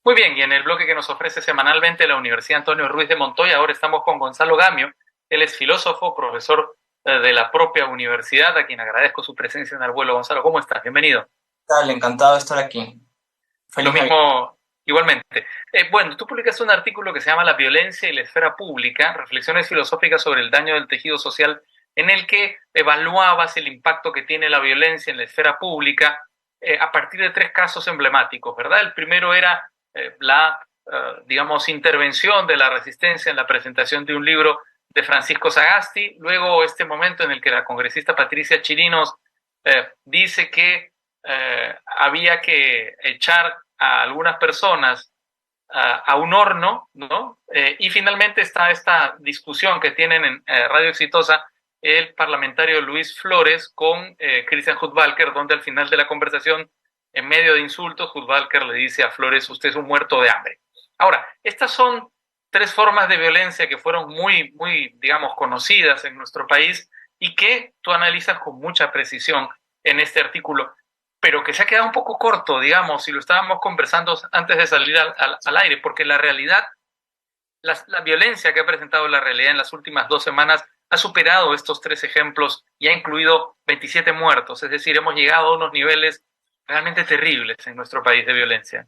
Muy bien, y en el bloque que nos ofrece semanalmente la Universidad Antonio Ruiz de Montoya, ahora estamos con Gonzalo Gamio. Él es filósofo, profesor de la propia universidad, a quien agradezco su presencia en el vuelo. Gonzalo, ¿cómo estás? Bienvenido. Dale, encantado de estar aquí. Lo Feliz Navidad. mismo, igualmente. Bueno, tú publicaste un artículo que se llama La violencia y la esfera pública, reflexiones filosóficas sobre el daño del tejido social, en el que evaluabas el impacto que tiene la violencia en la esfera pública a partir de tres casos emblemáticos, ¿verdad? El primero era digamos, intervención de la resistencia en la presentación de un libro de Francisco Sagasti, luego este momento en el que la congresista Patricia Chirinos dice que había que echar a algunas personas a un horno, ¿no? Y finalmente está esta discusión que tienen en Radio Exitosa el parlamentario Luis Flores con Christian Hudtwalcker, donde al final de la conversación, en medio de insultos, Hudtwalcker le dice a Flores: usted es un muerto de hambre. Ahora, estas son tres formas de violencia que fueron muy, digamos, conocidas en nuestro país y que tú analizas con mucha precisión en este artículo, pero que se ha quedado un poco corto, digamos, y lo estábamos conversando antes de salir al aire, porque la realidad, la violencia que ha presentado la realidad en las últimas 2 semanas ha superado estos tres ejemplos y ha incluido 27 muertos, es decir, hemos llegado a unos niveles realmente terribles en nuestro país de violencia.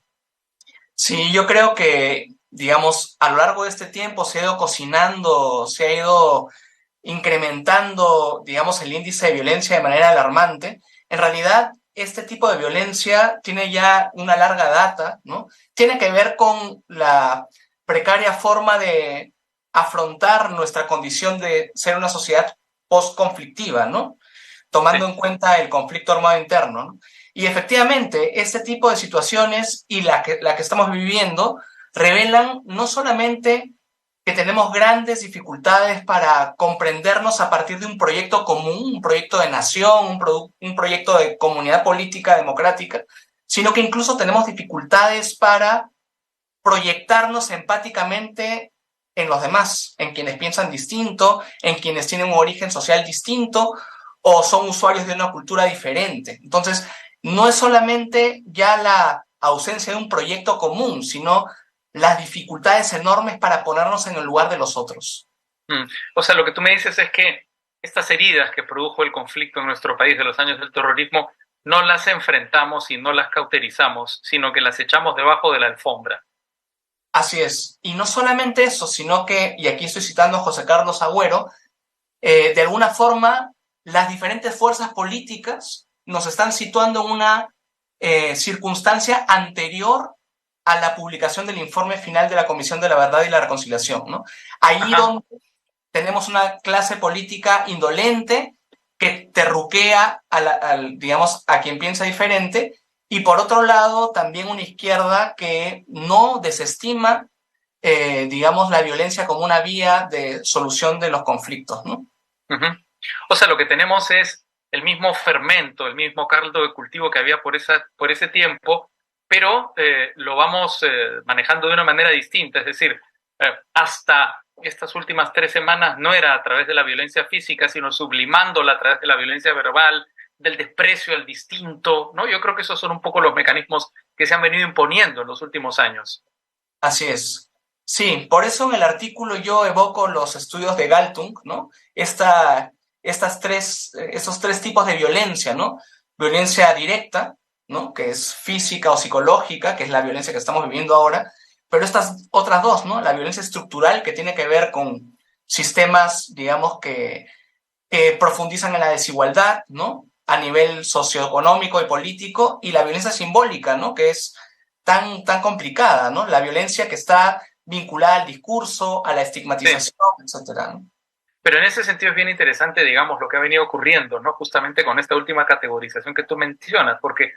Sí, yo creo que, digamos, a lo largo de este tiempo se ha ido cocinando, se ha ido incrementando, digamos, el índice de violencia de manera alarmante. En realidad, este tipo de violencia tiene ya una larga data, ¿no? Tiene que ver con la precaria forma de afrontar nuestra condición de ser una sociedad post-conflictiva, ¿no? Tomando Sí. en cuenta el conflicto armado interno, ¿no? Y efectivamente, este tipo de situaciones y la que estamos viviendo revelan no solamente que tenemos grandes dificultades para comprendernos a partir de un proyecto común, un proyecto de nación, un proyecto de comunidad política democrática, sino que incluso tenemos dificultades para proyectarnos empáticamente en los demás, en quienes piensan distinto, en quienes tienen un origen social distinto o son usuarios de una cultura diferente. Entonces, no es solamente ya la ausencia de un proyecto común, sino las dificultades enormes para ponernos en el lugar de los otros. Mm. O sea, lo que tú me dices es que estas heridas que produjo el conflicto en nuestro país de los años del terrorismo no las enfrentamos y no las cauterizamos, sino que las echamos debajo de la alfombra. Así es. Y no solamente eso, sino que, y aquí estoy citando a José Carlos Agüero, de alguna forma las diferentes fuerzas políticas nos están situando en una circunstancia anterior a la publicación del informe final de la Comisión de la Verdad y la Reconciliación, ¿no? Ahí Ajá. donde tenemos una clase política indolente que terruquea digamos, a quien piensa diferente, y por otro lado también una izquierda que no desestima, digamos, la violencia como una vía de solución de los conflictos, ¿no? Ujú. O sea, lo que tenemos es el mismo fermento, el mismo caldo de cultivo que había por ese tiempo, pero lo vamos manejando de una manera distinta. Es decir, hasta estas últimas 3 semanas no era a través de la violencia física, sino sublimándola a través de la violencia verbal, del desprecio al distinto, ¿no? Yo creo que esos son un poco los mecanismos que se han venido imponiendo en los últimos años. Así es. Sí, por eso en el artículo yo evoco los estudios de Galtung, ¿no? Estos tres tipos de violencia, ¿no? Violencia directa, ¿no? Que es física o psicológica, que es la violencia que estamos viviendo ahora, pero estas otras dos, ¿no? La violencia estructural, que tiene que ver con sistemas, digamos, que profundizan en la desigualdad, ¿no? A nivel socioeconómico y político, y la violencia simbólica, ¿no? Que es tan complicada, ¿no? La violencia que está vinculada al discurso, a la Sí. estigmatización, etcétera, ¿no? Pero en ese sentido es bien interesante, digamos, lo que ha venido ocurriendo, ¿no? Justamente con esta última categorización que tú mencionas, porque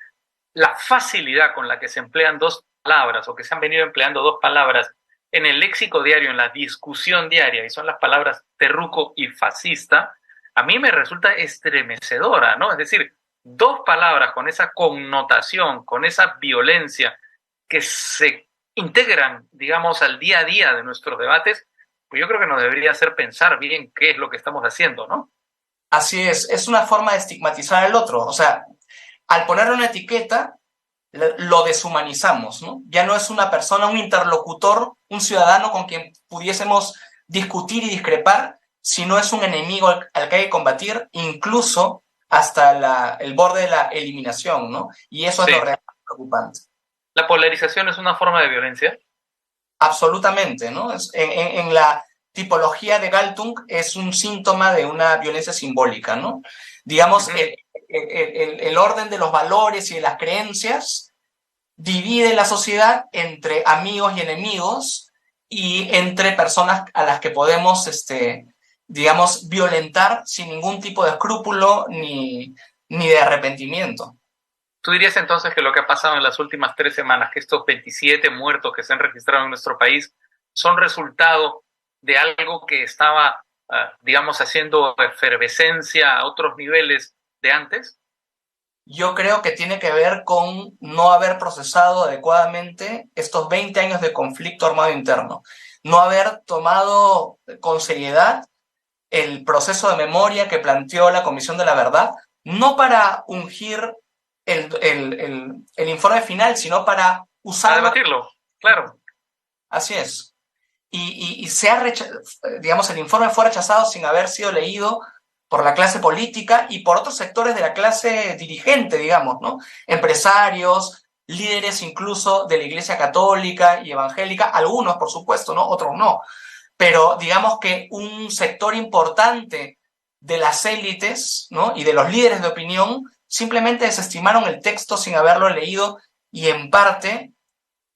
la facilidad con la que se emplean dos palabras o que se han venido empleando dos palabras en el léxico diario, en la discusión diaria, y son las palabras terruco y fascista, a mí me resulta estremecedora, ¿no? Es decir, dos palabras con esa connotación, con esa violencia que se integran, digamos, al día a día de nuestros debates, pues yo creo que nos debería hacer pensar bien qué es lo que estamos haciendo, ¿no? Así es una forma de estigmatizar al otro. O sea, al ponerle una etiqueta, lo deshumanizamos, ¿no? Ya no es una persona, un interlocutor, un ciudadano con quien pudiésemos discutir y discrepar, sino es un enemigo al que hay que combatir, incluso hasta el borde de la eliminación, ¿no? Y eso es Sí. lo realmente preocupante. ¿La polarización es una forma de violencia? Absolutamente, ¿no? En la tipología de Galtung es un síntoma de una violencia simbólica, ¿no? Digamos, Ujú. el orden de los valores y de las creencias divide la sociedad entre amigos y enemigos y entre personas a las que podemos, digamos, violentar sin ningún tipo de escrúpulo ni de arrepentimiento. ¿Tú dirías entonces que lo que ha pasado en las últimas 3 semanas, que estos 27 muertos que se han registrado en nuestro país, son resultado de algo que estaba, digamos, haciendo efervescencia a otros niveles de antes? Yo creo que tiene que ver con no haber procesado adecuadamente estos 20 años de conflicto armado interno, no haber tomado con seriedad el proceso de memoria que planteó la Comisión de la Verdad, no para ungir el informe final, sino para A usarlo. debatirlo, claro. Así es. Y digamos, el informe fue rechazado sin haber sido leído por la clase política y por otros sectores de la clase dirigente, digamos, ¿no? Empresarios, líderes incluso de la Iglesia Católica y Evangélica, algunos, por supuesto, ¿no? Otros no. Pero digamos que un sector importante de las élites, ¿no? Y de los líderes de opinión simplemente desestimaron el texto sin haberlo leído y en parte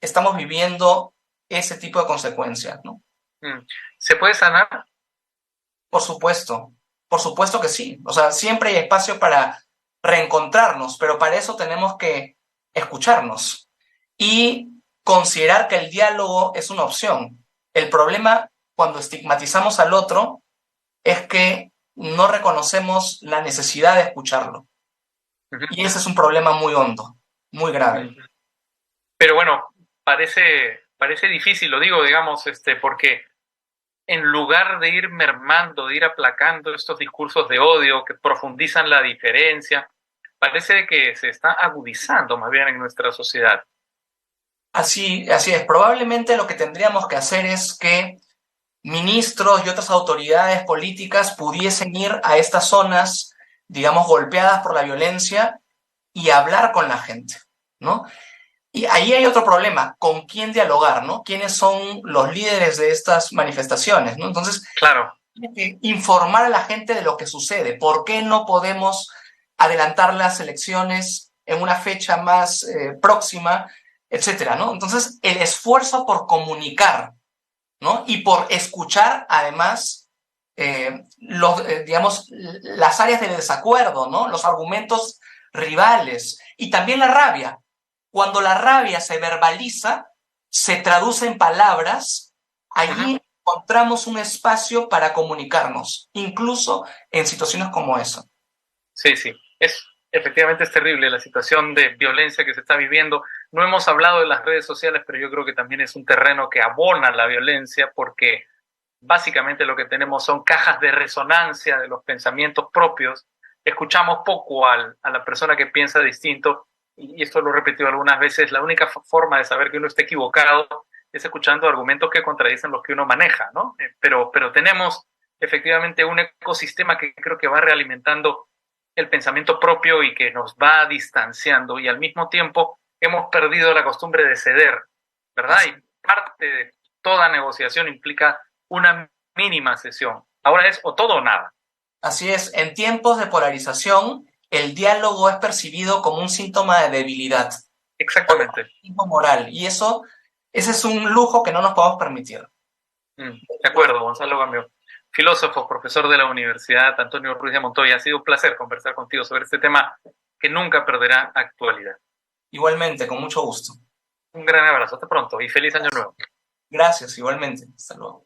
estamos viviendo ese tipo de consecuencias, ¿no? ¿Se puede sanar? Por supuesto que sí. O sea, siempre hay espacio para reencontrarnos, pero para eso tenemos que escucharnos y considerar que el diálogo es una opción. El problema cuando estigmatizamos al otro es que no reconocemos la necesidad de escucharlo. Y ese es un problema muy hondo, muy grave. Pero bueno, parece difícil, lo digo, digamos, porque en lugar de ir mermando, de ir aplacando estos discursos de odio que profundizan la diferencia, parece que se está agudizando más bien en nuestra sociedad. Así es. Probablemente lo que tendríamos que hacer es que ministros y otras autoridades políticas pudiesen ir a estas zonas, digamos, golpeadas por la violencia y hablar con la gente, ¿no? Y ahí hay otro problema, ¿con quién dialogar, no? ¿Quiénes son los líderes de estas manifestaciones, no? Entonces, Claro. hay que informar a la gente de lo que sucede. ¿Por qué no podemos adelantar las elecciones en una fecha más próxima, etcétera, ¿no? Entonces, el esfuerzo por comunicar, ¿no? Y por escuchar, además, digamos, las áreas de desacuerdo, ¿no? Los argumentos rivales y también la rabia. Cuando la rabia se verbaliza, se traduce en palabras, allí encontramos un espacio para comunicarnos, incluso en situaciones como esa. Sí, sí. Efectivamente es terrible la situación de violencia que se está viviendo. No hemos hablado de las redes sociales, pero yo creo que también es un terreno que abona la violencia porque básicamente lo que tenemos son cajas de resonancia de los pensamientos propios. Escuchamos poco a la persona que piensa distinto y esto lo he repetido algunas veces. La única forma de saber que uno está equivocado es escuchando argumentos que contradicen los que uno maneja, ¿no? Pero tenemos efectivamente un ecosistema que creo que va realimentando el pensamiento propio y que nos va distanciando y al mismo tiempo hemos perdido la costumbre de ceder, ¿verdad? Así, Y parte de toda negociación implica una mínima cesión. Ahora es o todo o nada. así es, en tiempos de polarización, el diálogo es percibido como un síntoma de debilidad Exactamente. o moral, y ese es un lujo que no nos podemos permitir. De acuerdo, Gonzalo Gambio. Filósofo, profesor de la Universidad Antonio Ruiz de Montoya. Ha sido un placer conversar contigo sobre este tema que nunca perderá actualidad. Igualmente, con mucho gusto. Un gran abrazo, hasta pronto y feliz año nuevo. Gracias, igualmente. Hasta luego.